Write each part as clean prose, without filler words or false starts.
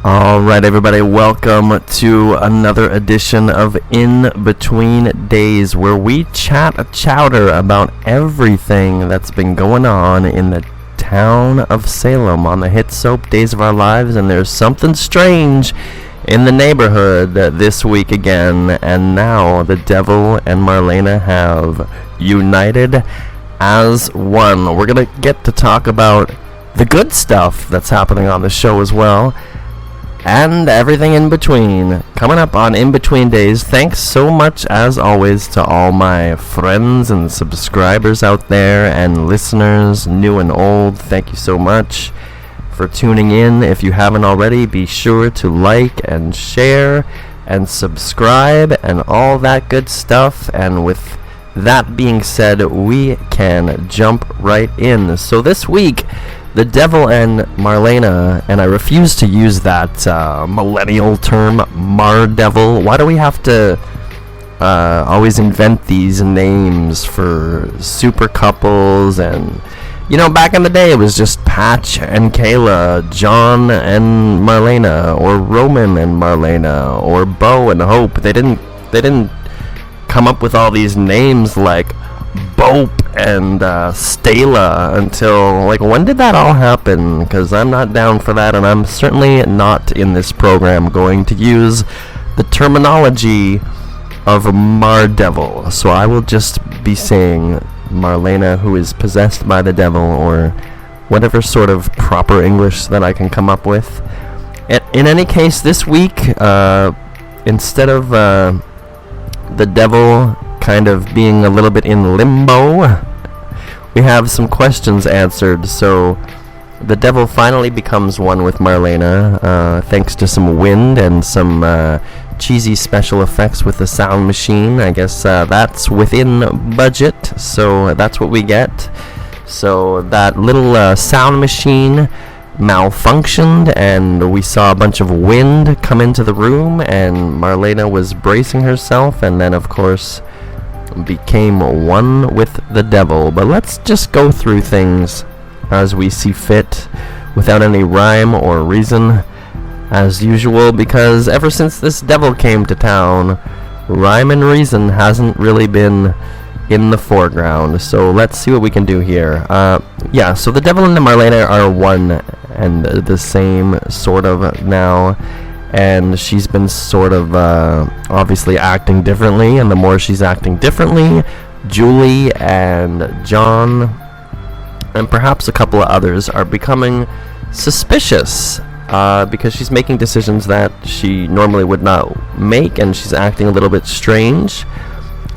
Alright, everybody, welcome to another edition of In Between Days, where we chat a chowder about everything that's been going on in the town of Salem on the hit soap Days of Our Lives. And there's something strange in the neighborhood this week again, and now the devil and Marlena have united as one. We're gonna get to talk about the good stuff that's happening on the show as well, and everything in between, coming up on In Between Days. Thanks so much, as always, to all my friends and subscribers out there and listeners, new and old. Thank you so much for tuning in. If you haven't already, be sure to like and share and subscribe and all that good stuff. And with that being said, we can jump right in. So this week, the devil and Marlena, and I refuse to use that millennial term, Mar-devil. Why do we have to always invent these names for super couples? And, you know, back in the day, it was just Patch and Kayla, John and Marlena, or Roman and Marlena, or Bo and Hope. They didn't come up with all these names like Bope and Stala until, like, when did that all happen? Because I'm not down for that, and I'm certainly not in this program going to use the terminology of Mar-devil. So I will just be saying Marlena, who is possessed by the devil, or whatever sort of proper English that I can come up with. In any case, this week, instead of the devil kind of being a little bit in limbo, we have some questions answered. So the devil finally becomes one with Marlena, thanks to some wind and some cheesy special effects with the sound machine. I guess that's within budget, so that's what we get. So that little sound machine malfunctioned, and we saw a bunch of wind come into the room, and Marlena was bracing herself, and then, of course, became one with the devil. But let's just go through things as we see fit, without any rhyme or reason, as usual, because ever since this devil came to town, rhyme and reason hasn't really been in the foreground. So let's see what we can do here. So the devil and the Marlena are one and the same, sort of, now. And she's been sort of obviously acting differently, and the more she's acting differently, Julie and John and perhaps a couple of others are becoming suspicious, because she's making decisions that she normally would not make, and she's acting a little bit strange.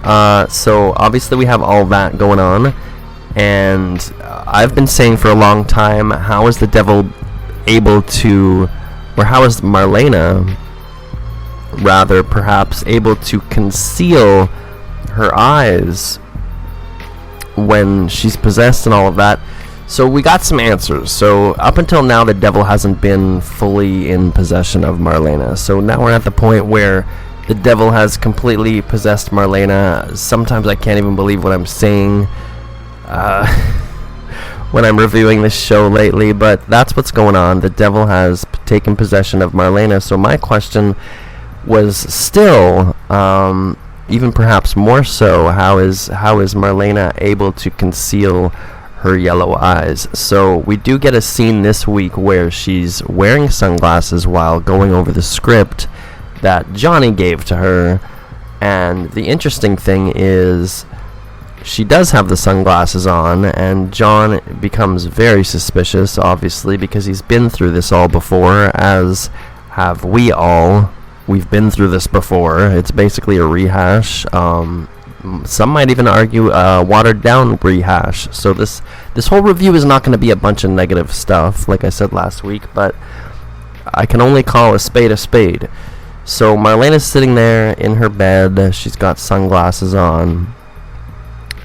So obviously we have all that going on, and I've been saying for a long time, how is the devil able to, or how is Marlena, rather, perhaps, able to conceal her eyes when she's possessed and all of that? So we got some answers. So up until now, the devil hasn't been fully in possession of Marlena. So now we're at the point where the devil has completely possessed Marlena. Sometimes I can't even believe what I'm saying when I'm reviewing this show lately, but that's what's going on. The devil has taken possession of Marlena. So my question was still, even perhaps more so, how is Marlena able to conceal her yellow eyes? So we do get a scene this week where she's wearing sunglasses while going over the script that Johnny gave to her, and the interesting thing is she does have the sunglasses on, and John becomes very suspicious, obviously, because he's been through this all before, as have we all. We've been through this before. It's basically a rehash. Some might even argue a watered-down rehash. So this whole review is not going to be a bunch of negative stuff, like I said last week, but I can only call a spade a spade. So Marlena's sitting there in her bed. She's got sunglasses on.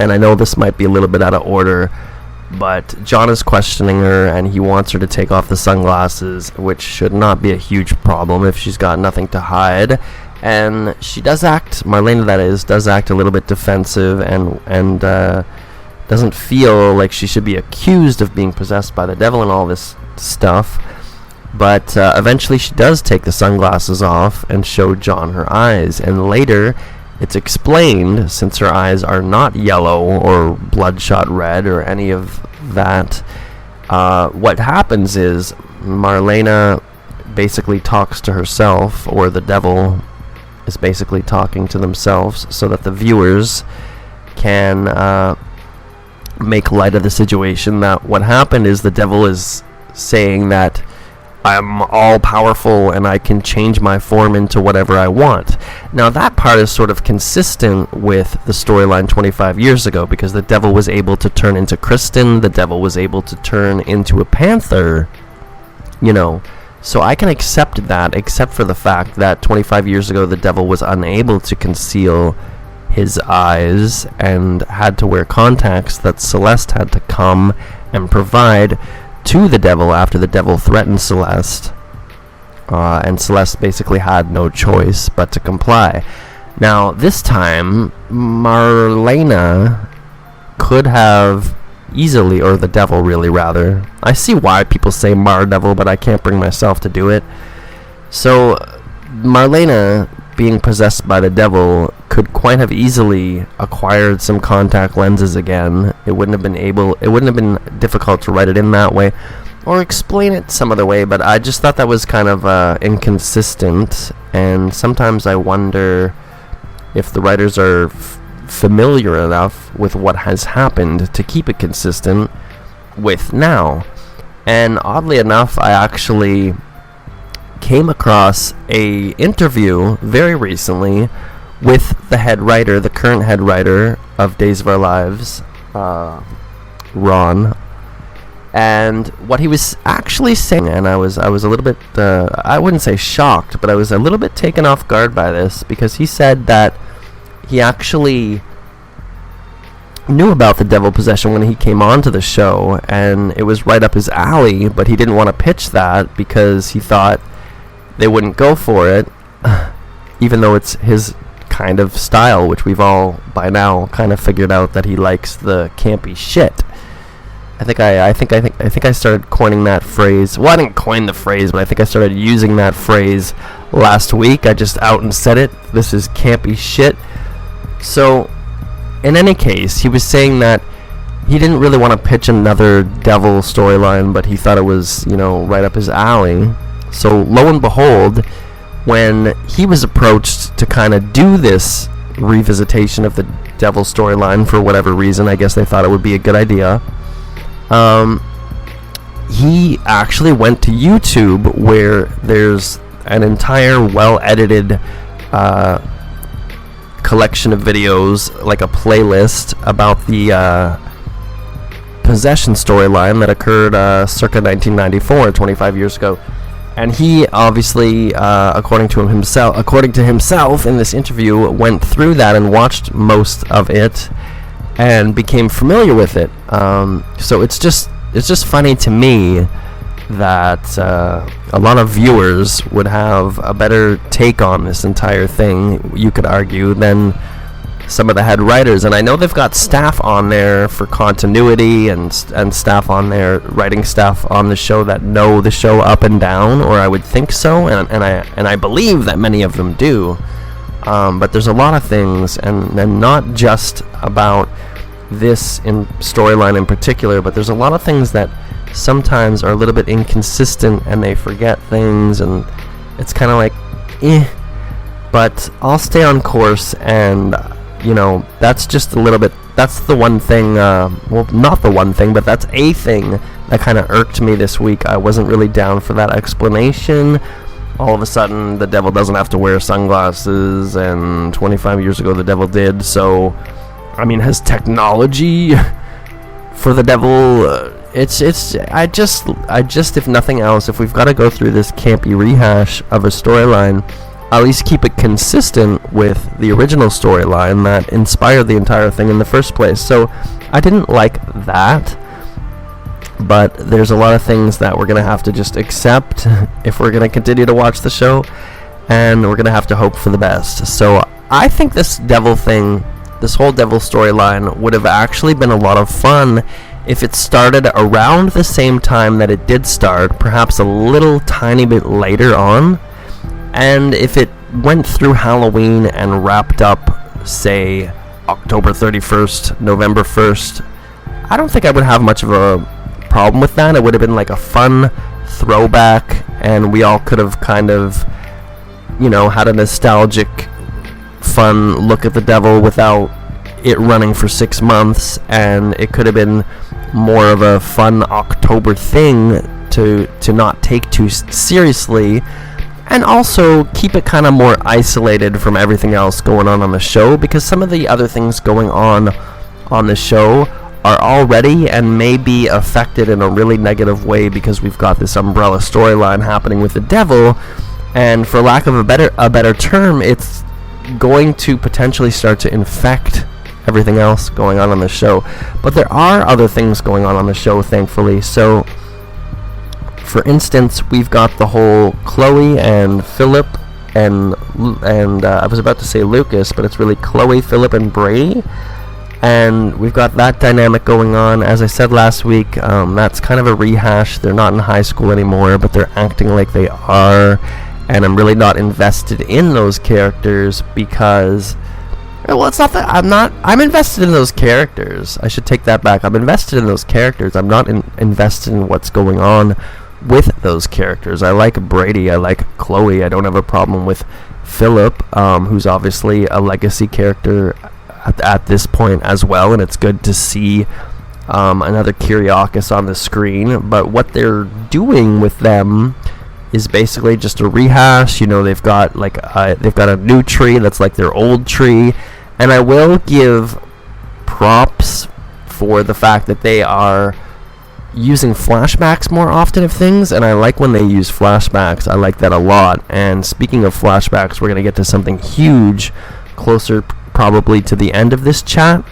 And I know this might be a little bit out of order, but John is questioning her, and he wants her to take off the sunglasses, which should not be a huge problem if she's got nothing to hide. And she does act, Marlena that is, does act a little bit defensive, and doesn't feel like she should be accused of being possessed by the devil and all this stuff. But eventually she does take the sunglasses off and show John her eyes. And later it's explained, since her eyes are not yellow or bloodshot red or any of that, what happens is Marlena basically talks to herself, or the devil is basically talking to themselves, so that the viewers can make light of the situation. That what happened is the devil is saying that I'm all powerful and I can change my form into whatever I want. Now that part is sort of consistent with the storyline 25 years ago, because the devil was able to turn into Kristen, the devil was able to turn into a panther, you know. So I can accept that, except for the fact that 25 years ago the devil was unable to conceal his eyes and had to wear contacts that Celeste had to come and provide to the devil after the devil threatened Celeste. And Celeste basically had no choice but to comply. Now, this time, Marlena could have easily, or the devil really rather. I see why people say Mar-Devil, but I can't bring myself to do it. So, Marlena, being possessed by the devil, could quite have easily acquired some contact lenses again. It wouldn't have been difficult to write it in that way, or explain it some other way, but I just thought that was kind of inconsistent, and sometimes I wonder if the writers are familiar enough with what has happened to keep it consistent with now. And oddly enough, I actually came across a interview very recently with the head writer, the current head writer of Days of Our Lives, Ron, and what he was actually saying, and I was a little bit, I wouldn't say shocked, but I was a little bit taken off guard by this, because he said that he actually knew about the devil possession when he came onto the show, and it was right up his alley, but he didn't want to pitch that because he thought they wouldn't go for it, even though it's his kind of style, which we've all by now kind of figured out that he likes the campy shit. I think I started coining that phrase. Well, I didn't coin the phrase, but I think I started using that phrase last week. I just out and said it. This is campy shit. So, in any case, he was saying that he didn't really want to pitch another devil storyline, but he thought it was, right up his alley. So, lo and behold, when he was approached to kind of do this revisitation of the devil storyline for whatever reason, I guess they thought it would be a good idea, he actually went to YouTube, where there's an entire well-edited collection of videos, like a playlist about the possession storyline that occurred circa 1994, 25 years ago. And he obviously, according to himself in this interview, went through that and watched most of it and became familiar with it. So it's just funny to me that a lot of viewers would have a better take on this entire thing, you could argue, than some of the head writers. And I know they've got staff on there for continuity, and staff on there, writing staff on the show that know the show up and down, or I would think so, and I believe that many of them do. But there's a lot of things, and not just about this in storyline in particular, but there's a lot of things that sometimes are a little bit inconsistent, and they forget things, and it's kind of like, but I'll stay on course, and that's just a little bit, that's the one thing, well, not the one thing, but that's a thing that kind of irked me this week. I wasn't really down for that explanation. All of a sudden, the devil doesn't have to wear sunglasses, and 25 years ago the devil did, so, I mean, has technology for the devil, I just, if nothing else, if we've got to go through this campy rehash of a storyline, at least keep it consistent with the original storyline that inspired the entire thing in the first place. So I didn't like that, but there's a lot of things that we're going to have to just accept if we're going to continue to watch the show, and we're going to have to hope for the best. So I think this devil thing, this whole devil storyline, would have actually been a lot of fun if it started around the same time that it did start, perhaps a little tiny bit later on, and if it went through Halloween and wrapped up, say, October 31st, November 1st, I don't think I would have much of a problem with that. It would have been like a fun throwback, and we all could have kind of, had a nostalgic, fun look at the devil without it running for 6 months, and it could have been more of a fun October thing to not take too seriously, and also keep it kind of more isolated from everything else going on the show, because some of the other things going on the show are already and may be affected in a really negative way because we've got this umbrella storyline happening with the devil, and for lack of a better term, it's going to potentially start to infect everything else going on the show. But there are other things going on the show, thankfully. So, for instance, we've got the whole Chloe and Philip and I was about to say Lucas, but it's really Chloe, Philip, and Brady. And we've got that dynamic going on. As I said last week, that's kind of a rehash. They're not in high school anymore, but they're acting like they are. And I'm really not invested in those characters because... Well, it's not that I'm invested in those characters. I should take that back. I'm invested in those characters. I'm not invested in what's going on with those characters. I like Brady. I like Chloe. I don't have a problem with Philip, who's obviously a legacy character at this point as well, and it's good to see another Kyriakis on the screen. But what they're doing with them is basically just a rehash. They've got a new tree that's like their old tree, and I will give props for the fact that they are using flashbacks more often of things, and I like when they use flashbacks. I like that a lot. And speaking of flashbacks, we're going to get to something huge closer probably to the end of this chat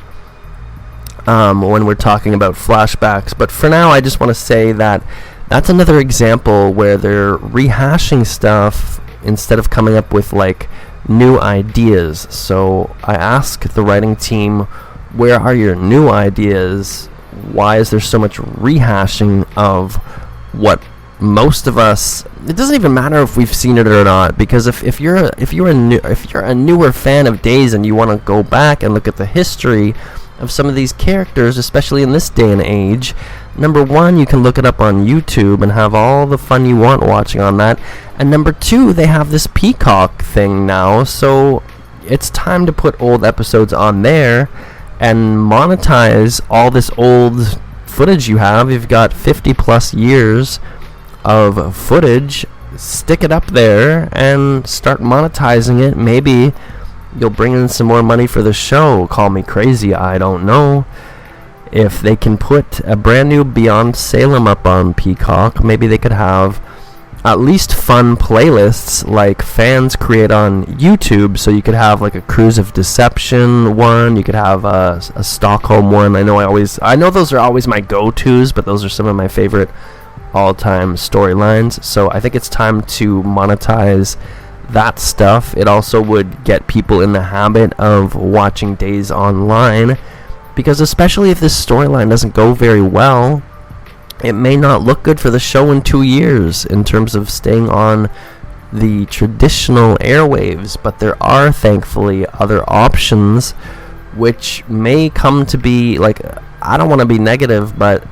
when we're talking about flashbacks. But for now, I just want to say that that's another example where they're rehashing stuff instead of coming up with new ideas. So I ask the writing team, where are your new ideas? Why is there so much rehashing of what most of us... It doesn't even matter if we've seen it or not, because if you're a newer fan of Days and you want to go back and look at the history of some of these characters, especially in this day and age, number one, you can look it up on YouTube and have all the fun you want watching on that. And number two, they have this Peacock thing now, so it's time to put old episodes on there and monetize all this old footage you have. You've got 50 plus years of footage. Stick it up there and start monetizing it. Maybe you'll bring in some more money for the show. Call me crazy, I don't know. If they can put a brand new Beyond Salem up on Peacock, maybe they could have at least fun playlists like fans create on YouTube. So you could have a Cruise of Deception one, you could have a Stockholm one. I know those are always my go-tos, but those are some of my favorite all-time storylines. So I think it's time to monetize that stuff. It also would get people in the habit of watching Days online, because especially if this storyline doesn't go very well, it may not look good for the show in 2 years in terms of staying on the traditional airwaves. But there are thankfully other options which may come to be, I don't want to be negative, but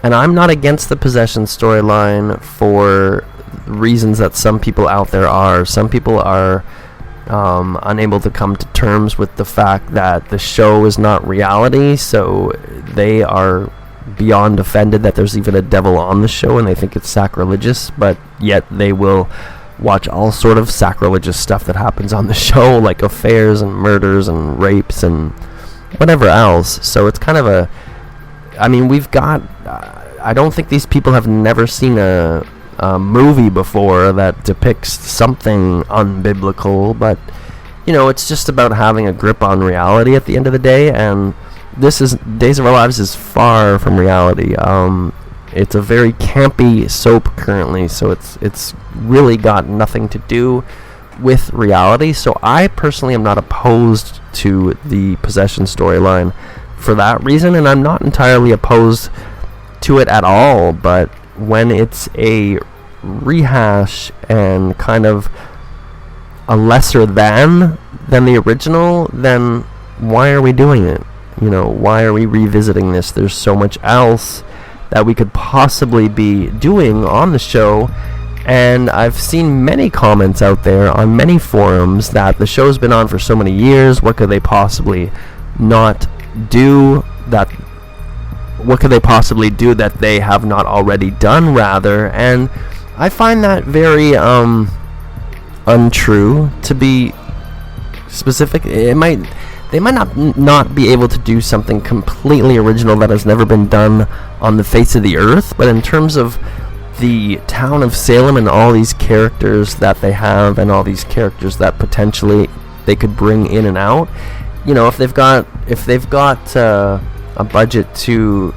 and I'm not against the possession storyline for reasons that some people out there are. Some people are unable to come to terms with the fact that the show is not reality, so they are beyond offended that there's even a devil on the show, and they think it's sacrilegious, but yet they will watch all sort of sacrilegious stuff that happens on the show, like affairs and murders and rapes and whatever else. So it's kind of we've got... I don't think these people have never seen a movie before that depicts something unbiblical, but it's just about having a grip on reality at the end of the day, and this is Days of Our Lives is far from reality. It's a very campy soap currently, so it's really got nothing to do with reality. So I personally am not opposed to the possession storyline. for that reason, and I'm not entirely opposed to it at all, but when it's a rehash and kind of a lesser than the original, then why are we doing it? Why are we revisiting this? There's so much else that we could possibly be doing on the show, and I've seen many comments out there on many forums that the show's been on for so many years. What could they possibly not do that? What could they possibly do that they have not already done, rather? And I find that very untrue, to be specific. They might not be able to do something completely original that has never been done on the face of the earth, but in terms of the town of Salem and all these characters that they have, and all these characters that potentially they could bring in and out, if they've got a budget to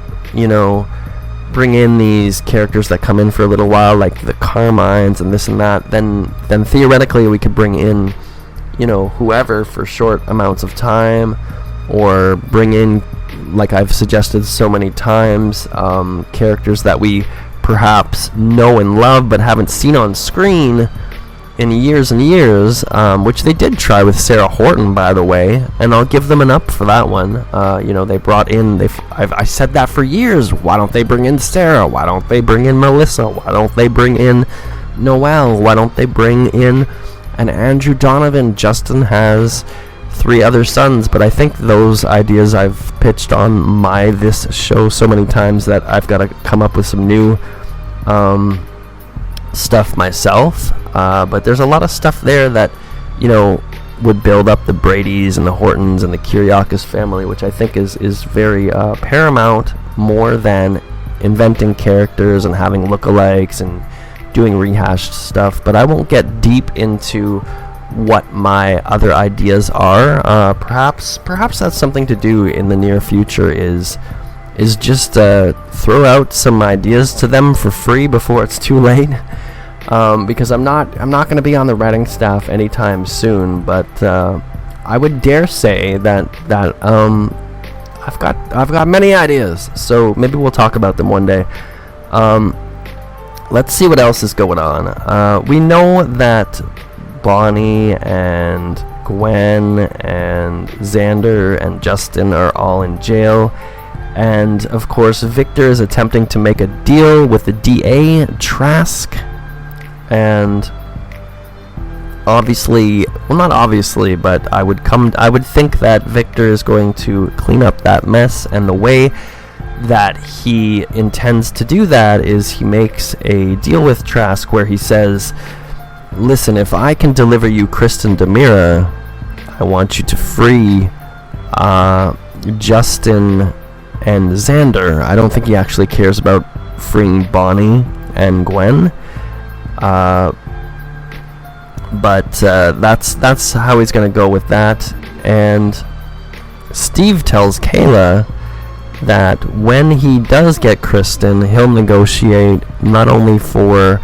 bring in these characters that come in for a little while, like the Carmines and this and that, then theoretically we could bring in whoever for short amounts of time, or bring in, like I've suggested so many times, characters that we perhaps know and love but haven't seen on screen in years and years, which they did try with Sarah Horton, by the way, and I'll give them an up for that one. They brought in, I said that for years, why don't they bring in Sarah? Why don't they bring in Melissa? Why don't they bring in Noelle? Why don't they bring in an Andrew Donovan? Justin has 3 other sons, but I think those ideas I've pitched on this show so many times that I've got to come up with some new stuff myself. But there's a lot of stuff there that would build up the Bradys and the Hortons and the Kiriakis family, which I think is very paramount, more than inventing characters and having lookalikes and doing rehashed stuff. But I won't get deep into what my other ideas are. Perhaps that's something to do in the near future, is just throw out some ideas to them for free before it's too late. Because I'm not going to be on the writing staff anytime soon, but I would dare say that I've got many ideas, so maybe we'll talk about them one day. Let's see what else is going on. We know that Bonnie and Gwen and Xander and Justin are all in jail, and of course Victor is attempting to make a deal with the DA, Trask. And obviously, well, not obviously, but I would think that Victor is going to clean up that mess, and the way that he intends to do that is he makes a deal with Trask where he says, listen, if I can deliver you Kristen Demira, I want you to free Justin and Xander. I don't think he actually cares about freeing Bonnie and Gwen. But that's how he's going to go with that. And Steve tells Kayla that when he does get Kristen, he'll negotiate not only for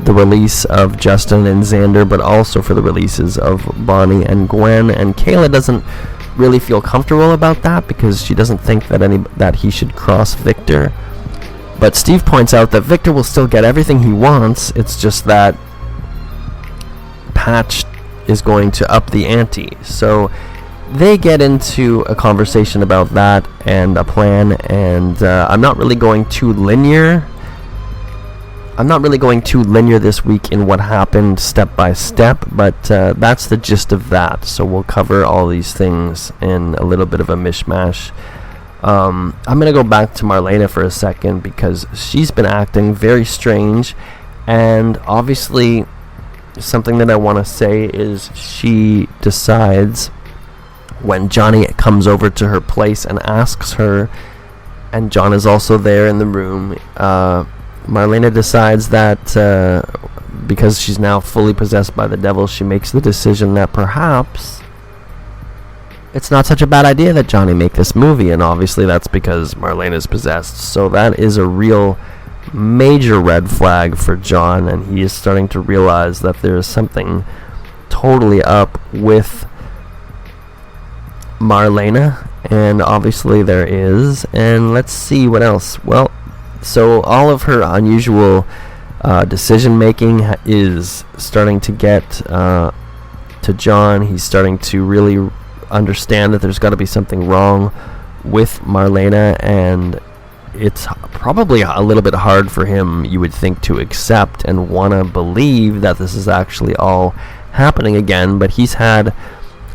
the release of Justin and Xander, but also for the releases of Bonnie and Gwen. And Kayla doesn't really feel comfortable about that because she doesn't think that he should cross Victor. But Steve points out that Victor will still get everything he wants. It's just that Patch is going to up the ante. So they get into a conversation about that and a plan. And I'm not really going too linear this week in what happened step by step. But that's the gist of that. So we'll cover all these things in a little bit of a mishmash. I'm going to go back to Marlena for a second because she's been acting very strange, and obviously something that I want to say is she decides when Johnny comes over to her place and asks her, and John is also there in the room, Marlena decides that because she's now fully possessed by the devil, she makes the decision that perhaps it's not such a bad idea that Johnny make this movie, and obviously that's because Marlena's possessed. So that is a real major red flag for John, and he is starting to realize that there is something totally up with Marlena, And obviously there is. And let's see what else. Well, so all of her unusual decision making is starting to get to John. He's starting to really understand that there's got to be something wrong with Marlena, and it's probably a little bit hard for him, you would think, to accept and want to believe that this is actually all happening again. But he's had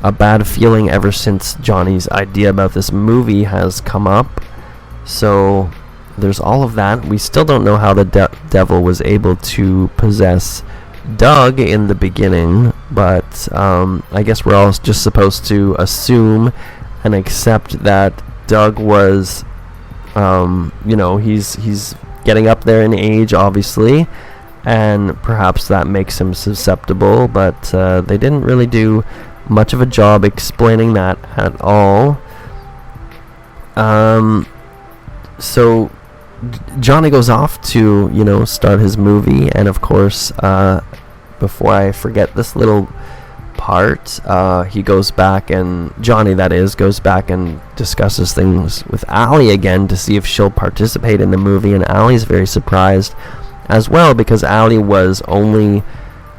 a bad feeling ever since Johnny's idea about this movie has come up. So there's all of that. We still don't know how the devil was able to possess Doug in the beginning, but I guess we're all just supposed to assume and accept that Doug was, he's getting up there in age, obviously, and perhaps that makes him susceptible, but they didn't really do much of a job explaining that at all. So Johnny goes off to, start his movie, and of course, before I forget this little part, he goes back, and Johnny, that is, goes back and discusses things with Allie again to see if she'll participate in the movie, and Allie's very surprised as well, because Allie was only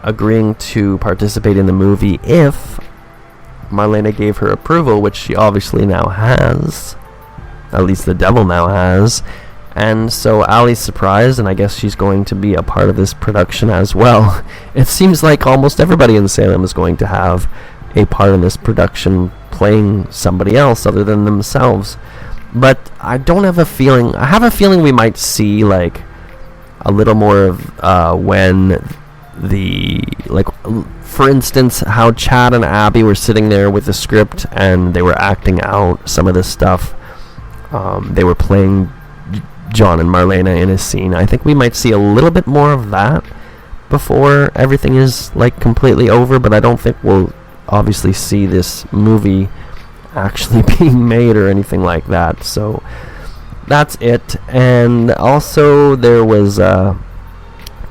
agreeing to participate in the movie if Marlena gave her approval, which she obviously now has. At least the devil now has. And so Allie's surprised, and I guess she's going to be a part of this production as well. It seems like almost everybody in Salem is going to have a part in this production, playing somebody else other than themselves. But I don't have a feeling. I have a feeling we might see like a little more of when the, like, for instance, how Chad and Abby were sitting there with the script and they were acting out some of this stuff. They were playing John and Marlena in a scene. I think we might see a little bit more of that before everything is like completely over, but I don't think we'll obviously see this movie actually being made or anything like that. So that's it. And also there was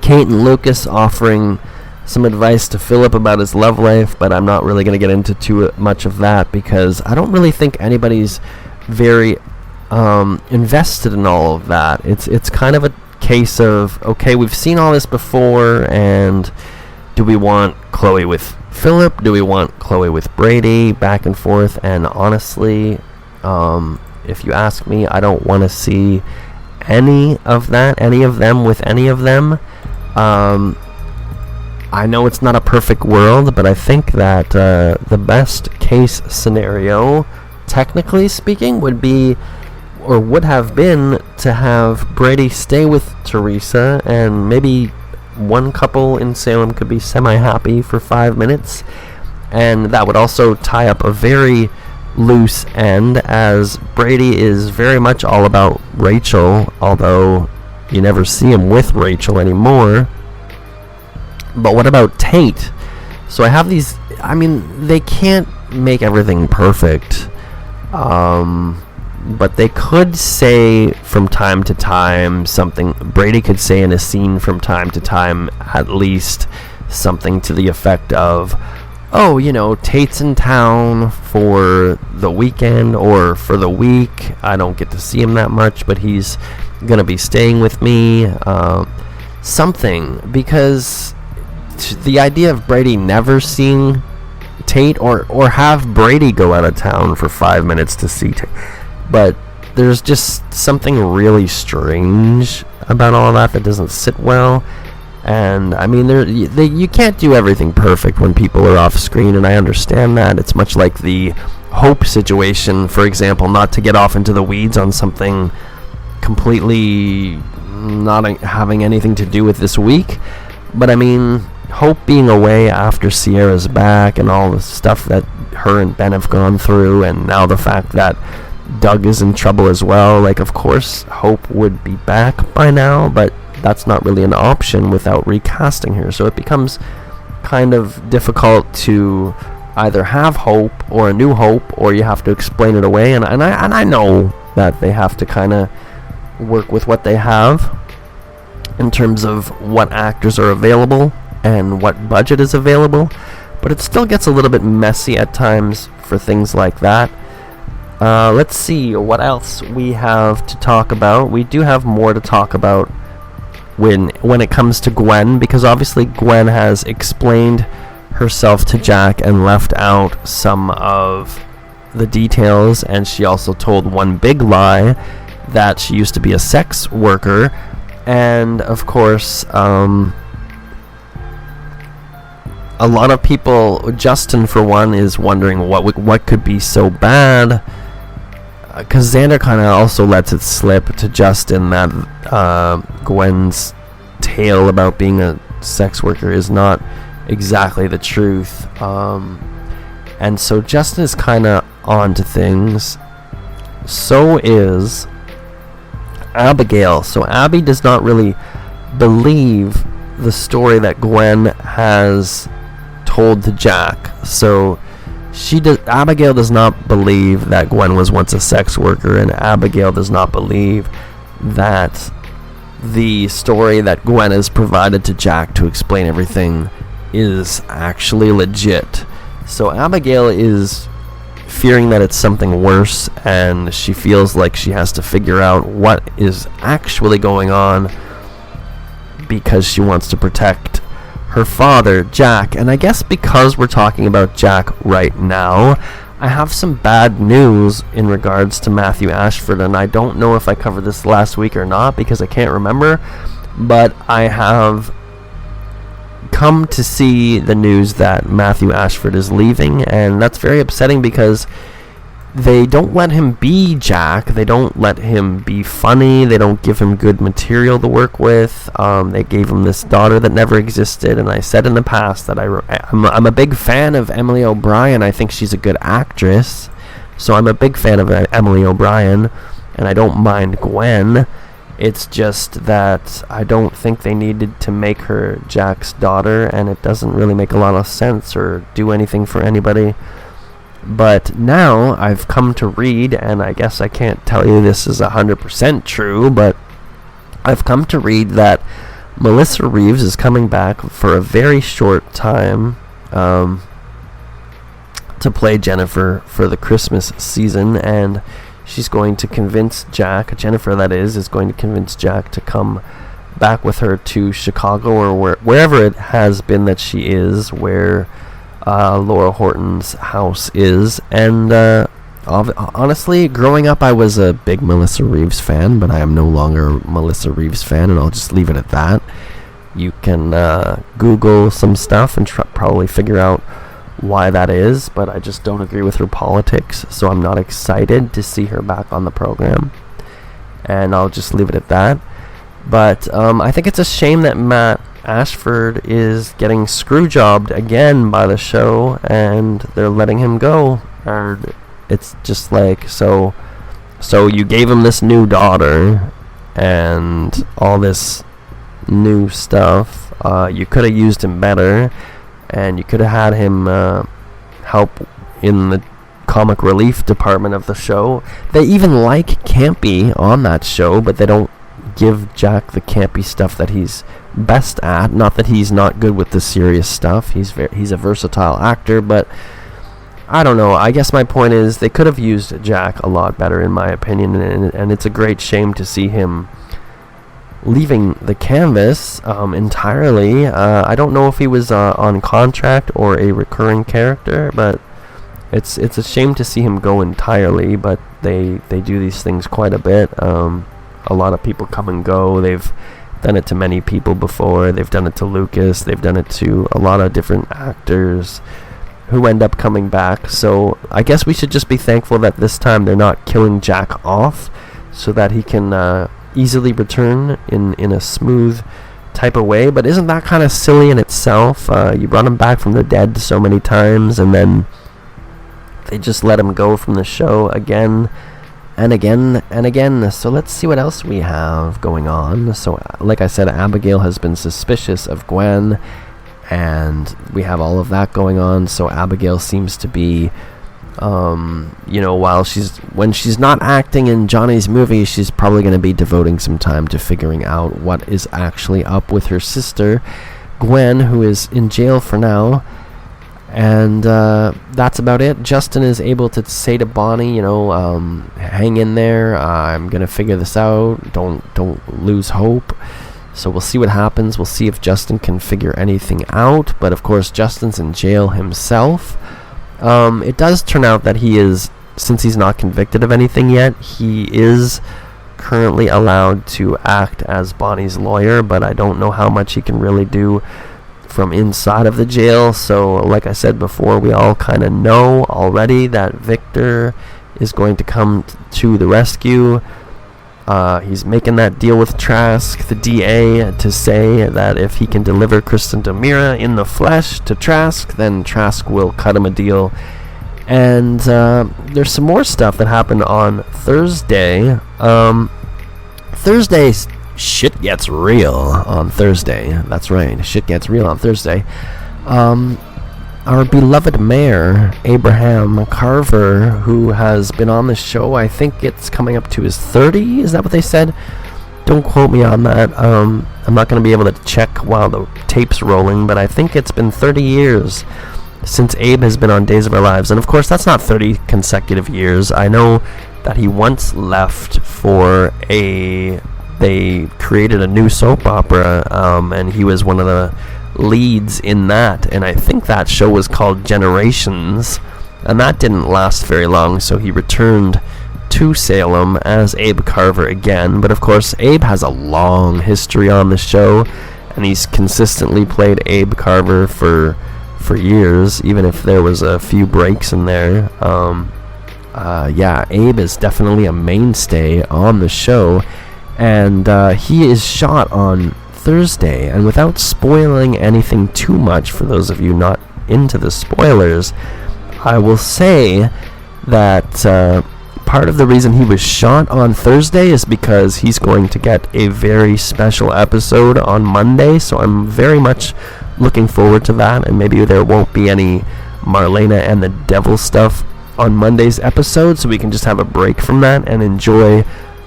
Kate and Lucas offering some advice to Philip about his love life, but I'm not really going to get into too much of that because I don't really think anybody's very invested in all of that. It's kind of a case of, okay, we've seen all this before, and do we want Chloe with Philip? Do we want Chloe with Brady? Back and forth. And honestly, if you ask me, I don't want to see any of them with any of them. I know it's not a perfect world, but I think that the best case scenario, technically speaking, would have been to have Brady stay with Teresa, and maybe one couple in Salem could be semi-happy for 5 minutes, and that would also tie up a very loose end, as Brady is very much all about Rachel, although you never see him with Rachel anymore. But what about Tate? So I have these, they can't make everything perfect, but they could say from time to time something. Brady could say in a scene from time to time at least something to the effect of, oh, Tate's in town for the weekend or for the week. I don't get to see him that much, but he's going to be staying with me. Something, because the idea of Brady never seeing Tate, or have Brady go out of town for 5 minutes to see Tate. But there's just something really strange about all that doesn't sit well. And you can't do everything perfect when people are off screen, and I understand that. It's much like the Hope situation, for example, not to get off into the weeds on something completely not having anything to do with this week. But Hope being away after Sierra's back and all the stuff that her and Ben have gone through, and now the fact that Doug is in trouble as well, of course Hope would be back by now, but that's not really an option without recasting her. So it becomes kind of difficult to either have Hope or a new Hope, or you have to explain it away, and I know that they have to kind of work with what they have in terms of what actors are available and what budget is available, but it still gets a little bit messy at times for things like that. Let's see what else we have to talk about. We do have more to talk about when it comes to Gwen, because obviously Gwen has explained herself to Jack and left out some of the details, and she also told one big lie that she used to be a sex worker. And of course, a lot of people, Justin for one, is wondering what could be so bad, because Xander kind of also lets it slip to Justin that Gwen's tale about being a sex worker is not exactly the truth, and so Justin is kind of on to things. So is Abigail. So Abby does not really believe the story that Gwen has told to Jack. So Abigail does not believe that Gwen was once a sex worker, and Abigail does not believe that the story that Gwen has provided to Jack to explain everything is actually legit. So Abigail is fearing that it's something worse, and she feels like she has to figure out what is actually going on because she wants to protect her father, Jack. And I guess because we're talking about Jack right now, I have some bad news in regards to Matthew Ashford, and I don't know if I covered this last week or not because I can't remember, but I have come to see the news that Matthew Ashford is leaving, and that's very upsetting because they don't let him be Jack. They don't let him be funny. They don't give him good material to work with. They gave him this daughter that never existed, and I said in the past that I'm a big fan of Emily O'Brien. I think she's a good actress, so I'm a big fan of Emily O'Brien, and I don't mind Gwen. It's just that I don't think they needed to make her Jack's daughter, and it doesn't really make a lot of sense or do anything for anybody. But now I've come to read, and I guess I can't tell you this is 100% true, but I've come to read that Melissa Reeves is coming back for a very short time to play Jennifer for the Christmas season, and she's going to convince Jack, Jennifer that is going to convince Jack to come back with her to Chicago or wherever it has been that she is, where Laura Horton's house is. And honestly, growing up I was a big Melissa Reeves fan, but I am no longer a Melissa Reeves fan, and I'll just leave it at that. You can Google some stuff and probably figure out why that is, but I just don't agree with her politics, so I'm not excited to see her back on the program, and I'll just leave it at that. But I think it's a shame that Matt Ashford is getting screw-jobbed again by the show, and they're letting him go, and it's just like, so you gave him this new daughter and all this new stuff. You could have used him better, and you could have had him help in the comic relief department of the show. They even like campy on that show, but they don't give Jack the campy stuff that he's best at. Not that he's not good with the serious stuff. He's a versatile actor, but I don't know. I guess my point is they could have used Jack a lot better, in my opinion, and it's a great shame to see him leaving the canvas entirely. I don't know if he was on contract or a recurring character, but it's a shame to see him go entirely. But they do these things quite a bit. A lot of people come and go. They've done it to many people before. They've done it to Lucas. They've done it to a lot of different actors who end up coming back. So I guess we should just be thankful that this time they're not killing Jack off, so that he can easily return in a smooth type of way. But isn't that kind of silly in itself? You brought him back from the dead so many times, and then they just let him go from the show again and again and again. So let's see what else we have going on. So like I said, Abigail has been suspicious of Gwen, and we have all of that going on. So Abigail seems to be when she's not acting in Johnny's movie, she's probably going to be devoting some time to figuring out what is actually up with her sister Gwen, who is in jail for now. And that's about it. Justin is able to say to Bonnie, hang in there. I'm gonna figure this out. Don't lose hope. So we'll see what happens. We'll see if Justin can figure anything out. But of course, Justin's in jail himself. It does turn out that he is, since he's not convicted of anything yet, he is currently allowed to act as Bonnie's lawyer. But I don't know how much he can really do from inside of the jail. So like I said before, we all kind of know already that Victor is going to come to the rescue. He's making that deal with Trask, the DA, to say that if he can deliver Kristen Demira in the flesh to Trask, then Trask will cut him a deal. And there's some more stuff that happened on Thursday. Thursday's shit gets real on Thursday. That's right, shit gets real on Thursday. Our beloved mayor, Abe Carver, who has been on the show, I think it's coming up to his 30, is that what they said? Don't quote me on that. I'm not going to be able to check while the tape's rolling, but I think it's been 30 years since Abe has been on Days of Our Lives. And of course, that's not 30 consecutive years. I know that he once left for they created a new soap opera, and he was one of the leads in that, and I think that show was called Generations, and that didn't last very long, so he returned to Salem as Abe Carver again. But of course, Abe has a long history on the show, and he's consistently played Abe Carver for years, even if there was a few breaks in there. Abe is definitely a mainstay on the show, and he is shot on Thursday. And without spoiling anything too much for those of you not into the spoilers, I will say that part of the reason he was shot on Thursday is because he's going to get a very special episode on Monday, so I'm very much looking forward to that. And maybe there won't be any Marlena and the Devil stuff on Monday's episode, so we can just have a break from that and enjoy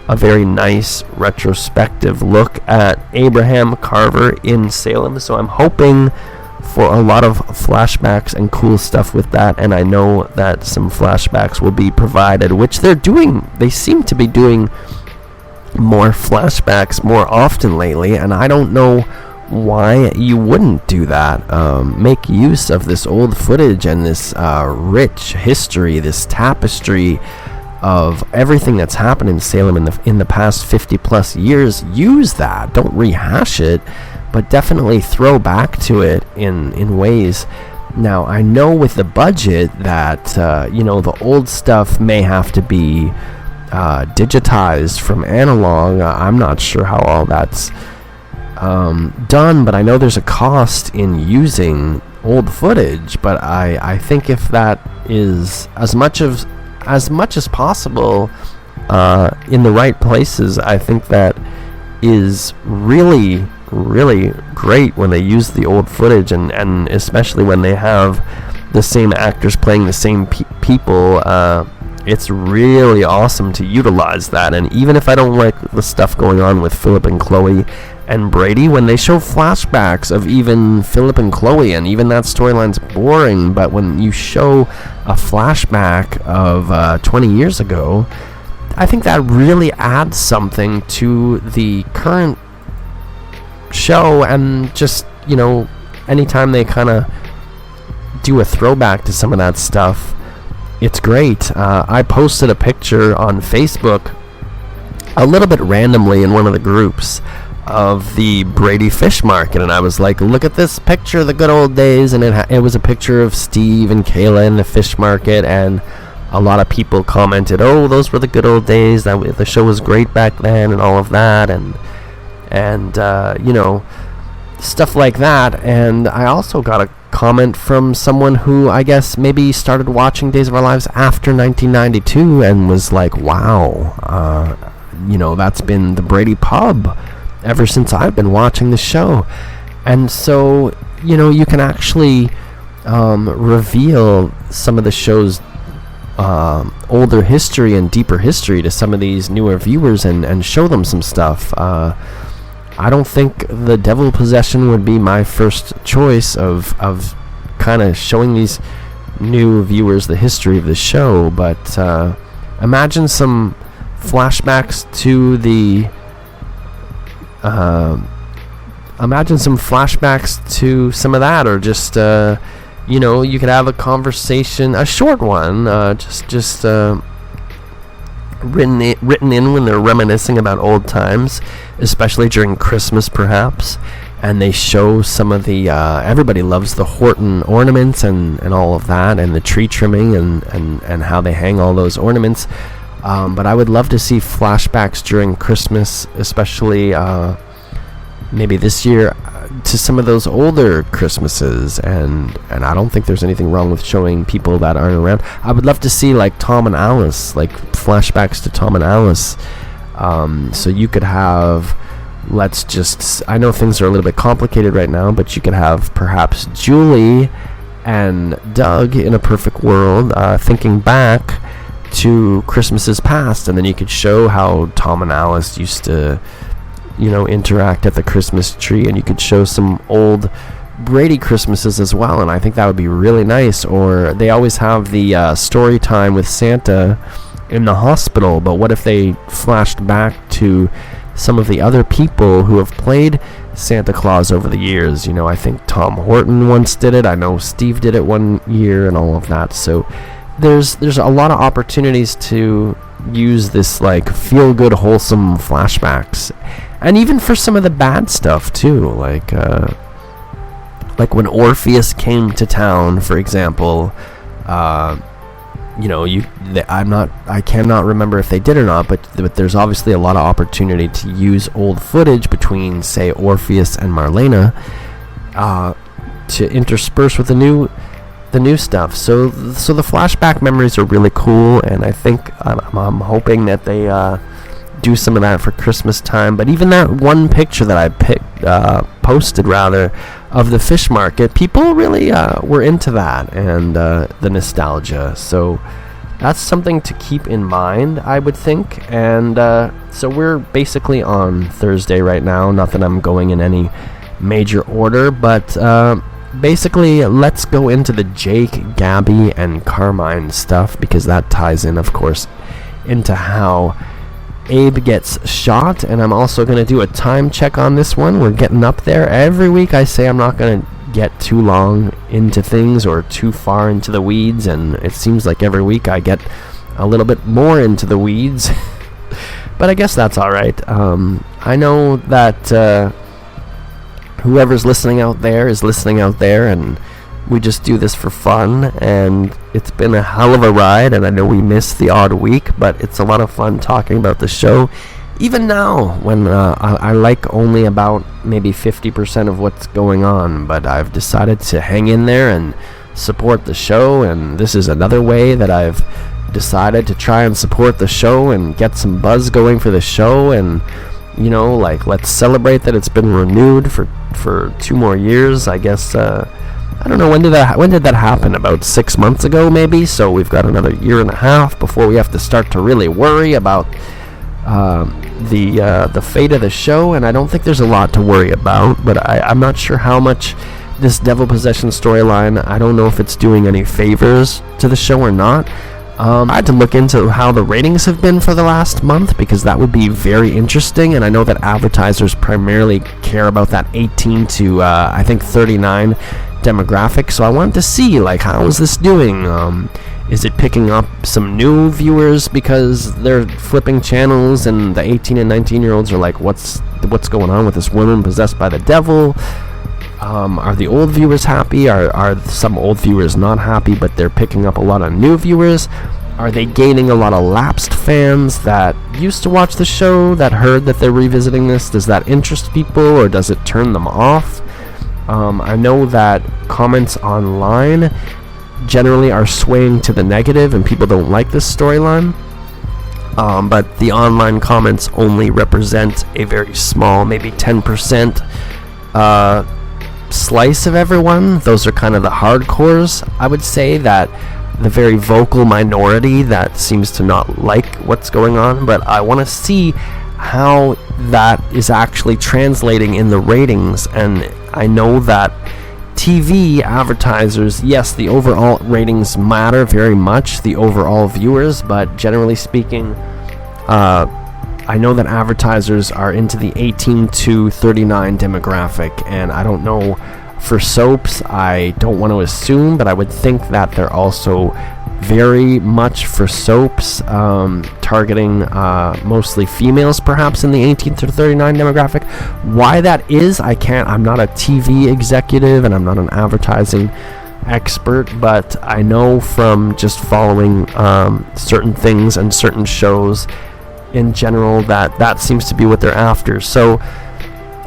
a very nice retrospective look at Abraham Carver in Salem. So I'm hoping for a lot of flashbacks and cool stuff with that, and I know that some flashbacks will be provided, which they're doing. They seem to be doing more flashbacks more often lately, and I don't know why you wouldn't do that. Make use of this old footage and this rich history, this tapestry of everything that's happened in Salem in the past 50 plus years. Use that. Don't rehash it, but definitely throw back to it in ways. Now, I know with the budget that the old stuff may have to be digitized from analog. I'm not sure how all that's done, but I know there's a cost in using old footage. But I think if that is as much as possible in the right places, I think that is really, really great when they use the old footage, and especially when they have the same actors playing the same people. It's really awesome to utilize that. And even if I don't like the stuff going on with Philip and Chloe and Brady, when they show flashbacks of even Philip and Chloe, and even that storyline's boring, but when you show a flashback of 20 years ago, I think that really adds something to the current show. And just, anytime they kind of do a throwback to some of that stuff, it's great. I posted a picture on Facebook a little bit randomly in one of the groups of the Brady Fish Market, and I was like, look at this picture of the good old days, and it was a picture of Steve and Kayla in the fish market, and a lot of people commented, oh, those were the good old days, that the show was great back then, and all of that, and stuff like that. And I also got a comment from someone who I guess maybe started watching Days of Our Lives after 1992 and was like, wow, that's been the Brady pub ever since I've been watching the show. And so, you can actually reveal some of the show's older history and deeper history to some of these newer viewers and show them some stuff. I don't think the Devil Possession would be my first choice of kind of showing these new viewers the history of the show, but imagine some flashbacks to the some of that, or just you could have a conversation, a short one, just written in when they're reminiscing about old times, especially during Christmas perhaps, and they show some of the everybody loves the Horton ornaments and all of that, and the tree trimming and how they hang all those ornaments, but I would love to see flashbacks during Christmas, especially maybe this year, to some of those older Christmases, and I don't think there's anything wrong with showing people that aren't around. I would love to see like Tom and Alice, like flashbacks to Tom and Alice. So you could have, I know things are a little bit complicated right now, but you could have perhaps Julie and Doug in a perfect world thinking back to Christmases past, and then you could show how Tom and Alice used to interact at the Christmas tree, and you could show some old Brady Christmases as well, and I think that would be really nice. Or they always have the story time with Santa in the hospital, but what if they flashed back to some of the other people who have played Santa Claus over the years? I think Tom Horton once did it, I know Steve did it one year, and all of that. So there's a lot of opportunities to use this like feel good, wholesome flashbacks, and even for some of the bad stuff too, like when Orpheus came to town, for example. I cannot remember if they did or not, but there's obviously a lot of opportunity to use old footage between, say, Orpheus and Marlena, to intersperse with the new stuff. So the flashback memories are really cool, and I think I'm hoping that they do some of that for Christmas time. But even that one picture that I posted rather of the fish market, people really were into that, and the nostalgia. So that's something to keep in mind, I would think. And so we're basically on Thursday right now. Not that I'm going in any major order, but basically, let's go into the Jake, Gabby, and Carmine stuff, because that ties in, of course, into how Abe gets shot. And I'm also going to do a time check on this one. We're getting up there. Every week I say I'm not going to get too long into things or too far into the weeds, and it seems like every week I get a little bit more into the weeds. But I guess that's alright. I know that whoever's listening out there is listening out there, and we just do this for fun, and it's been a hell of a ride, and I know we missed the odd week, but it's a lot of fun talking about the show, even now, when I like only about maybe 50% of what's going on, but I've decided to hang in there and support the show, and this is another way that I've decided to try and support the show and get some buzz going for the show. And let's celebrate that it's been renewed for 2 more years, I guess. I don't know, when did that happen? About 6 months ago, maybe. So we've got another 1.5 years before we have to start to really worry about the fate of the show. And I don't think there's a lot to worry about, but I'm not sure how much this devil possession storyline, I don't know if it's doing any favors to the show or not. I had to look into how the ratings have been for the last month, because that would be very interesting, and I know that advertisers primarily care about that 18 to I think 39 demographic, so I wanted to see, how is this doing? Is it picking up some new viewers because they're flipping channels and the 18 and 19 year olds are like, what's going on with this woman possessed by the devil? Are the old viewers happy? Are some old viewers not happy, but they're picking up a lot of new viewers? Are they gaining a lot of lapsed fans that used to watch the show that heard that they're revisiting this? Does that interest people, or does it turn them off? I know that comments online generally are swaying to the negative, and people don't like this storyline. But the online comments only represent a very small, maybe 10% slice of everyone. Those are kind of the hardcores. I would say that the very vocal minority that seems to not like what's going on, but I want to see how that is actually translating in the ratings. And I know that TV advertisers, yes, the overall ratings matter very much, the overall viewers, but generally speaking, I know that advertisers are into the 18 to 39 demographic, and I don't know for soaps, I don't want to assume, but I would think that they're also very much for soaps, targeting mostly females perhaps in the 18 to 39 demographic. Why that is, I'm not a TV executive and I'm not an advertising expert, but I know from just following certain things and certain shows in general that seems to be what they're after. So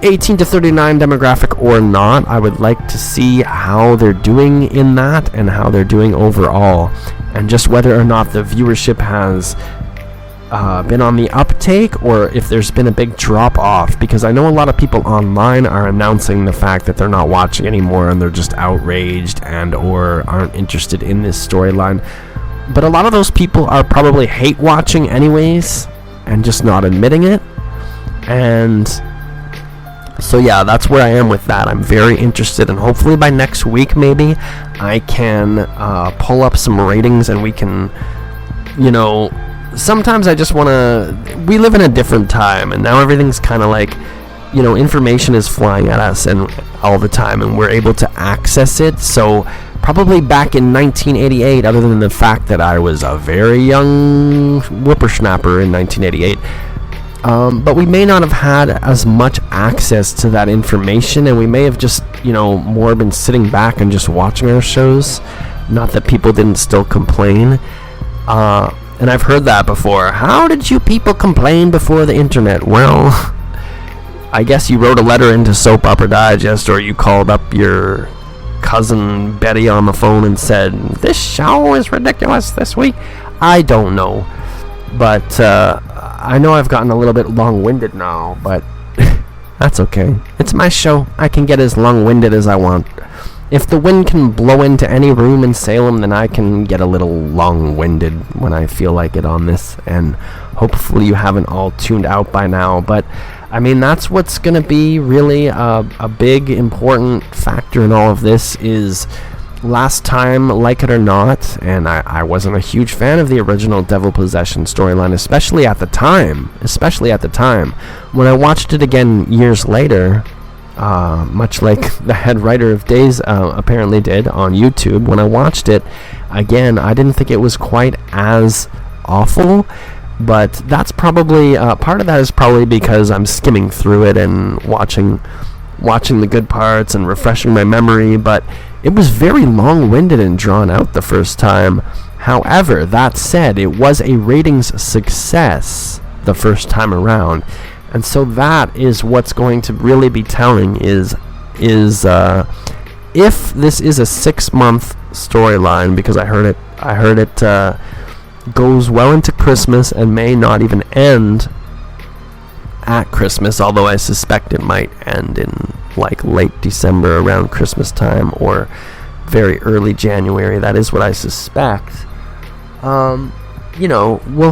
18 to 39 demographic or not, I would like to see how they're doing in that and how they're doing overall, and just whether or not the viewership has been on the uptake or if there's been a big drop off, because I know a lot of people online are announcing the fact that they're not watching anymore and they're just outraged and or aren't interested in this storyline, but a lot of those people are probably hate watching anyways and just not admitting it. And so yeah, that's where I am with that. I'm very interested, and hopefully by next week maybe I can pull up some ratings and we can, sometimes I just want to, we live in a different time and now everything's kind of like, information is flying at us and all the time and we're able to access it. So probably back in 1988, other than the fact that I was a very young whippersnapper in 1988, but we may not have had as much access to that information, and we may have just, more been sitting back and just watching our shows. Not that people didn't still complain. And I've heard that before. How did you people complain before the internet? Well, I guess you wrote a letter into Soap Opera Digest, or you called up your cousin Betty on the phone and said, "This show is ridiculous this week." I don't know. But I know I've gotten a little bit long-winded now, but that's okay. It's my show. I can get as long-winded as I want. If the wind can blow into any room in Salem, then I can get a little long-winded when I feel like it on this, and hopefully you haven't all tuned out by now. But I mean, that's what's going to be really a big important factor in all of this is last time, like it or not, and I wasn't a huge fan of the original Devil Possession storyline, especially at the time. When I watched it again years later, much like the head writer of Days apparently did on YouTube, when I watched it again, I didn't think it was quite as awful, but that's probably, part of that is probably because I'm skimming through it and watching the good parts and refreshing my memory, but it was very long-winded and drawn out the first time. However, that said, it was a ratings success the first time around, and so that is what's going to really be telling is if this is a 6-month storyline, because I heard it goes well into Christmas and may not even end at Christmas, although I suspect it might end in like late December around Christmas time or very early January. That is what I suspect. We'll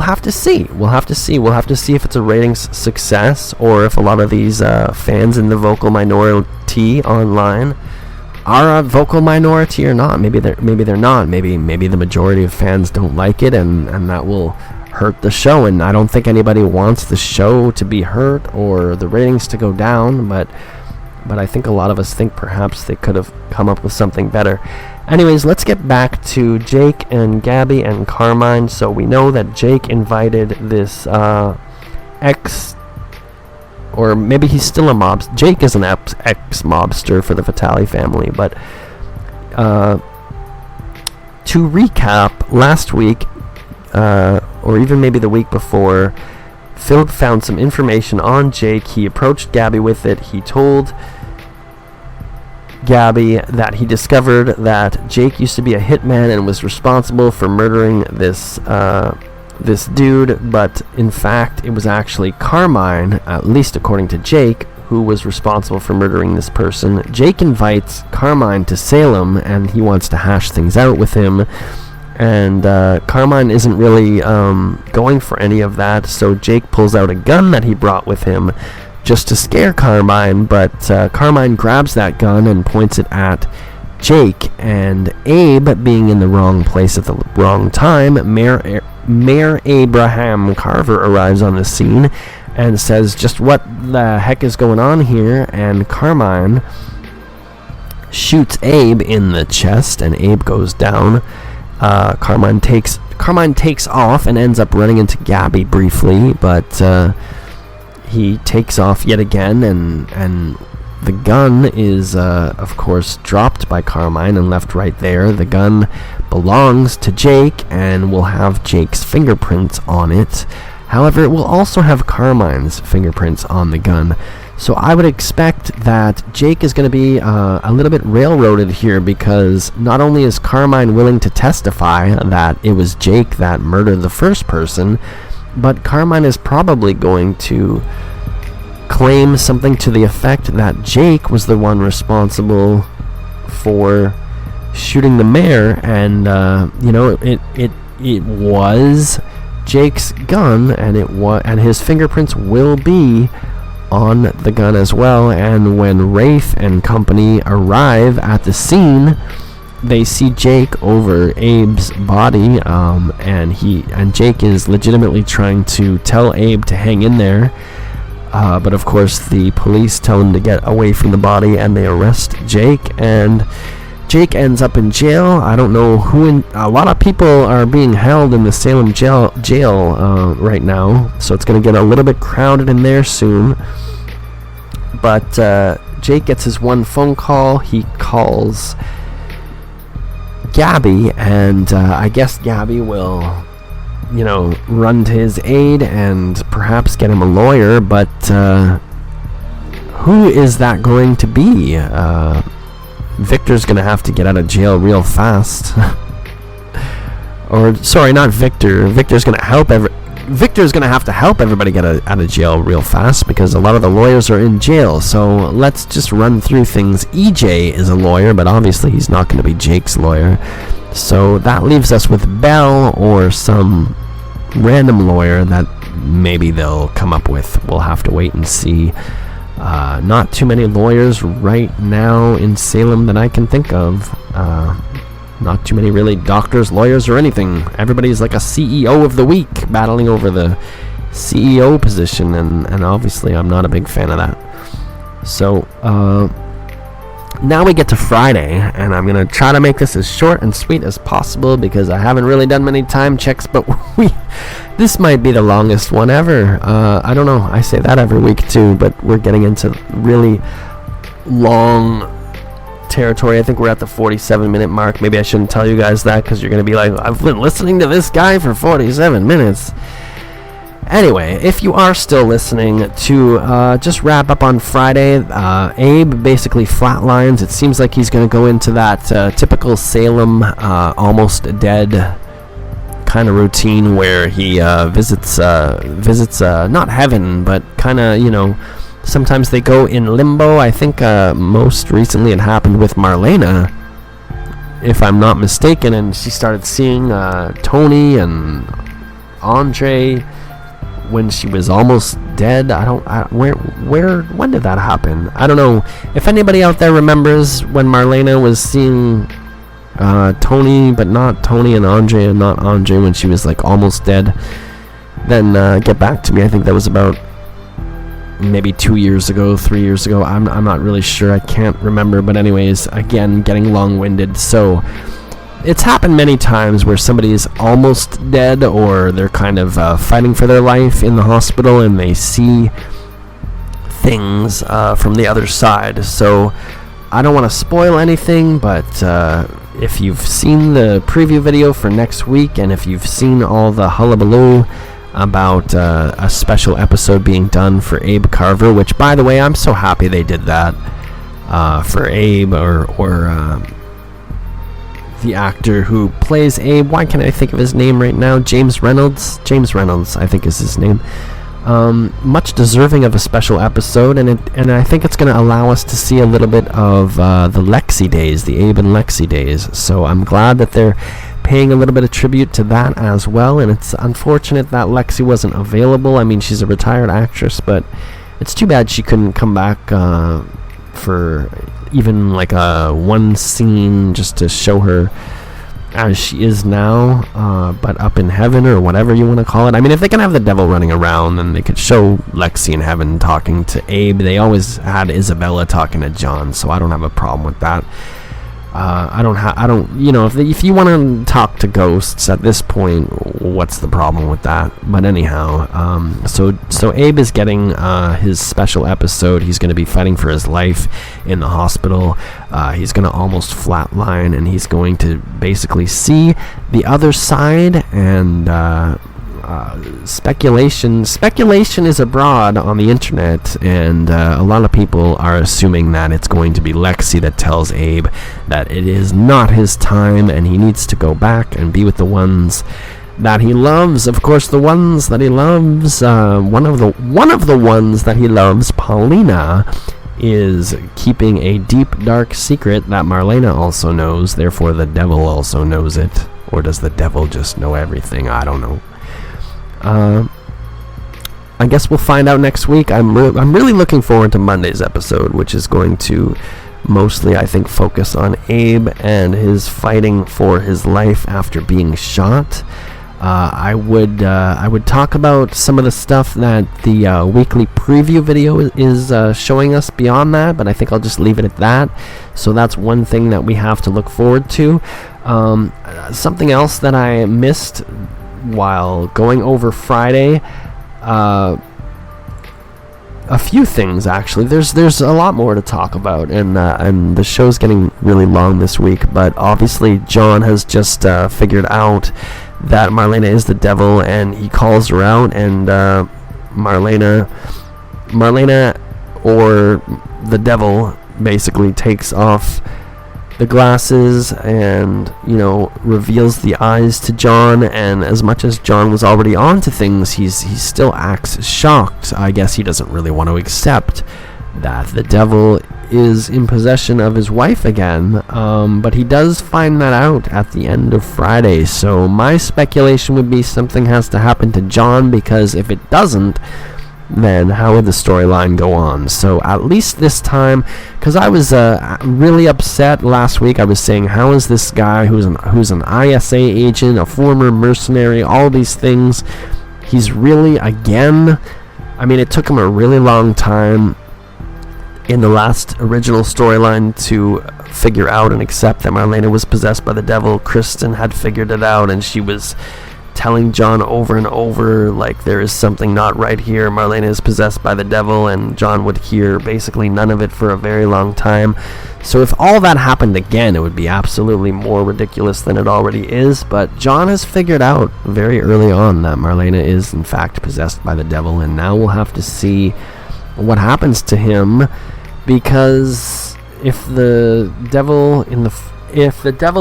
have to see. We'll have to see if it's a ratings success or if a lot of these fans in the vocal minority online are a vocal minority or not. Maybe they're not. Maybe the majority of fans don't like it, and that will hurt the show. And I don't think anybody wants the show to be hurt or the ratings to go down, but I think a lot of us think perhaps they could have come up with something better. Anyways, let's get back to Jake and Gabby and Carmine. So we know that Jake invited this ex, or maybe he's still a mobster. Jake is an ex-mobster for the Vitale family, but to recap, last week, or even maybe the week before, Phil found some information on Jake. He approached Gabby with it. He told Gabby that he discovered that Jake used to be a hitman and was responsible for murdering this dude, but in fact it was actually Carmine, at least according to Jake, who was responsible for murdering this person. Jake invites Carmine to Salem and he wants to hash things out with him, and Carmine isn't really going for any of that, so Jake pulls out a gun that he brought with him just to scare Carmine, but Carmine grabs that gun and points it at Jake, and Abe being in the wrong place at the wrong time, Mayor Abraham Carver arrives on the scene and says, just what the heck is going on here? And Carmine shoots Abe in the chest, and Abe goes down. Carmine takes off and ends up running into Gabby briefly, but he takes off yet again, and the gun is, of course, dropped by Carmine and left right there. The gun belongs to Jake and will have Jake's fingerprints on it. However, it will also have Carmine's fingerprints on the gun. So I would expect that Jake is going to be a little bit railroaded here, because not only is Carmine willing to testify that it was Jake that murdered the first person, but Carmine is probably going to claim something to the effect that Jake was the one responsible for shooting the mayor, and it was Jake's gun, and his fingerprints will be on the gun as well. And when Rafe and company arrive at the scene, they see Jake over Abe's body, and Jake is legitimately trying to tell Abe to hang in there. But of course the police tell him to get away from the body, and they arrest Jake, and Jake ends up in jail. I don't know a lot of people are being held in the Salem jail right now, so it's going to get a little bit crowded in there soon. But Jake gets his one phone call. He calls Gabby, and I guess Gabby will run to his aid and perhaps get him a lawyer, but who is that going to be? Victor's going to have to get out of jail real fast. Or, sorry, not Victor. Victor's going to have to help everybody get out of jail real fast, because a lot of the lawyers are in jail. So let's just run through things. EJ is a lawyer, but obviously he's not going to be Jake's lawyer. So that leaves us with Belle or some random lawyer that maybe they'll come up with. We'll have to wait and see. Not too many lawyers right now in Salem that I can think of. Not too many really doctors, lawyers, or anything. Everybody's like a CEO of the week, battling over the CEO position, and obviously I'm not a big fan of that. So now we get to Friday, and I'm going to try to make this as short and sweet as possible, because I haven't really done many time checks, but this might be the longest one ever. I don't know, I say that every week too, but we're getting into really long territory. I think we're at the 47-minute mark. Maybe I shouldn't tell you guys that, because you're going to be like, I've been listening to this guy for 47 minutes. Anyway, if you are still listening, to just wrap up on Friday, Abe basically flatlines. It seems like he's going to go into that typical Salem almost dead kind of routine where he visits not heaven, but kind of, sometimes they go in limbo. I think most recently it happened with Marlena, if I'm not mistaken, and she started seeing Tony and Andre when she was almost dead. When did that happen? I don't know. If anybody out there remembers when Marlena was seeing Tony, but not Tony, and Andre, and not Andre when she was like almost dead, then get back to me. I think that was about maybe 2 years ago, 3 years ago. I'm not really sure. I can't remember. But anyways, again, getting long-winded. So it's happened many times where somebody is almost dead, or they're kind of fighting for their life in the hospital, and they see things from the other side. So I don't want to spoil anything, but if you've seen the preview video for next week, and if you've seen all the hullabaloo about a special episode being done for Abe Carver, which, by the way, I'm so happy they did that for Abe, or the actor who plays Abe. Why can't I think of his name right now? James Reynolds, I think is his name. Much deserving of a special episode, and I think it's going to allow us to see a little bit of the Lexi days, the Abe and Lexi days. So I'm glad that they're paying a little bit of tribute to that as well, and it's unfortunate that Lexi wasn't available. I mean, she's a retired actress, but it's too bad she couldn't come back for even like a one scene just to show her as she is now, but up in heaven or whatever you want to call it. I mean, if they can have the devil running around, then they could show Lexi in heaven talking to Abe. They always had Isabella talking to John, so I don't have a problem with that. If you want to talk to ghosts at this point, what's the problem with that? But anyhow, so Abe is getting his special episode. He's going to be fighting for his life in the hospital. He's going to almost flatline, and he's going to basically see the other side. And speculation is abroad on the internet, and a lot of people are assuming that it's going to be Lexi that tells Abe that it is not his time and he needs to go back and be with the ones that he loves. Of course, the ones that he loves, one of the ones that he loves, Paulina, is keeping a deep, dark secret that Marlena also knows. Therefore, the devil also knows it. Or does the devil just know everything? I don't know. I guess we'll find out next week. I'm really looking forward to Monday's episode, which is going to mostly, I think, focus on Abe and his fighting for his life after being shot. I would talk about some of the stuff that the weekly preview video is showing us beyond that, but I think I'll just leave it at that. So that's one thing that we have to look forward to. Something else that I missed while going over Friday, a few things actually. There's a lot more to talk about, and the show's getting really long this week. But obviously, John has just figured out that Marlena is the devil, and he calls her out, and Marlena or the devil basically takes off the glasses and, reveals the eyes to John. And as much as John was already on to things, he still acts shocked. I guess he doesn't really want to accept that the devil is in possession of his wife again, but he does find that out at the end of Friday. So my speculation would be something has to happen to John, because if it doesn't, then how would the storyline go on? So at least this time, because I was really upset last week. I was saying, how is this guy who's an ISA agent, a former mercenary, all these things, he's really, again, I mean, it took him a really long time in the last original storyline to figure out and accept that Marlena was possessed by the devil. Kristen had figured it out, and she was telling John over and over, like, there is something not right here. Marlena is possessed by the devil, and John would hear basically none of it for a very long time. So if all that happened again, it would be absolutely more ridiculous than it already is. But John has figured out very early on that Marlena is in fact possessed by the devil, and now we'll have to see what happens to him, because if the devil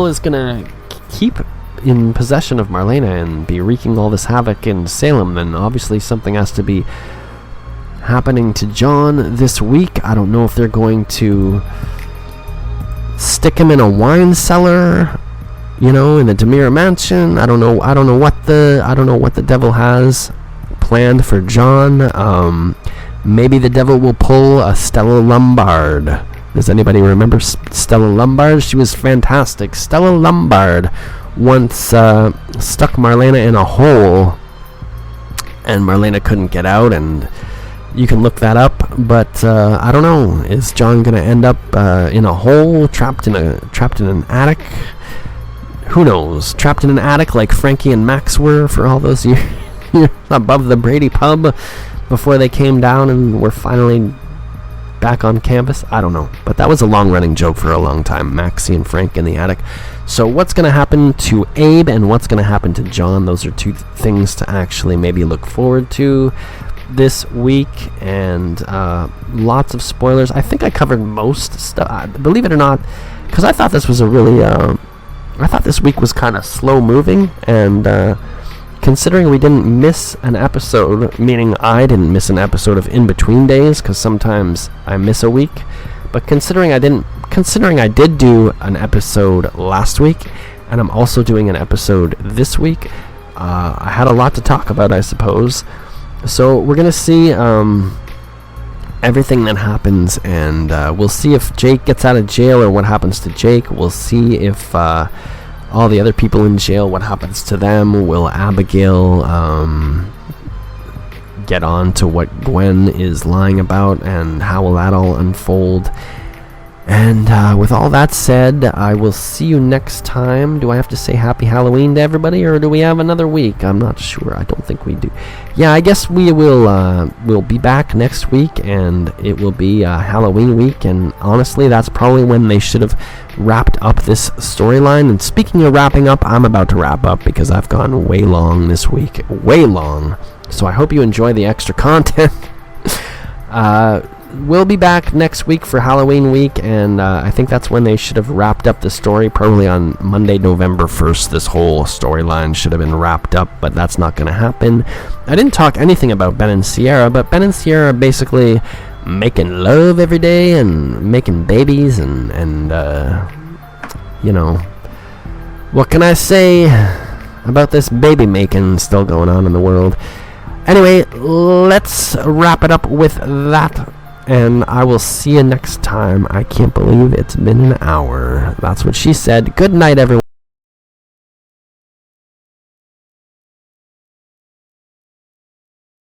is gonna keep in possession of Marlena and be wreaking all this havoc in Salem, then obviously something has to be happening to John this week. I don't know if they're going to stick him in a wine cellar, in the Demira mansion. I don't know what the devil has planned for John. Maybe the devil will pull a Stella Lombard. Does anybody remember Stella Lombard? She was fantastic. Stella Lombard once stuck Marlena in a hole, and Marlena couldn't get out, and you can look that up. But I don't know. Is John gonna end up in a hole, trapped in an attic? Who knows? Trapped in an attic like Frankie and Max were for all those years above the Brady pub before they came down and were finally back on campus. I don't know, but that was a long-running joke for a long time, Maxie and Frank in the attic. So what's going to happen to Abe and what's going to happen to John? Those are two things to actually maybe look forward to this week, and lots of spoilers. I think I covered most stuff, believe it or not, because I thought this was I thought this week was kind of slow-moving, and considering we didn't miss an episode, meaning I didn't miss an episode of In Between Days, because sometimes I miss a week, but considering I did do an episode last week, and I'm also doing an episode this week, I had a lot to talk about, I suppose. So we're going to see everything that happens, and we'll see if Jake gets out of jail or what happens to Jake. We'll see if all the other people in jail, what happens to them. Will Abigail get on to what Gwen is lying about, and how will that all unfold? And with all that said, I will see you next time. Do I have to say Happy Halloween to everybody, or do we have another week? I'm not sure. I don't think we do. Yeah, I guess we will we'll be back next week, and it will be Halloween week, and honestly, that's probably when they should have wrapped up this storyline. And speaking of wrapping up, I'm about to wrap up because I've gone way long this week. Way long. So I hope you enjoy the extra content. We'll be back next week for Halloween week, and I think that's when they should have wrapped up the story, probably on Monday, November 1st. This whole storyline should have been wrapped up, but that's not going to happen. I didn't talk anything about Ben and Sierra, but Ben and Sierra basically making love every day and making babies, and you know, what can I say about this baby making still going on in the world? Anyway, let's wrap it up with that. And I will see you next time. I can't believe it's been an hour. That's what she said. Good night, everyone.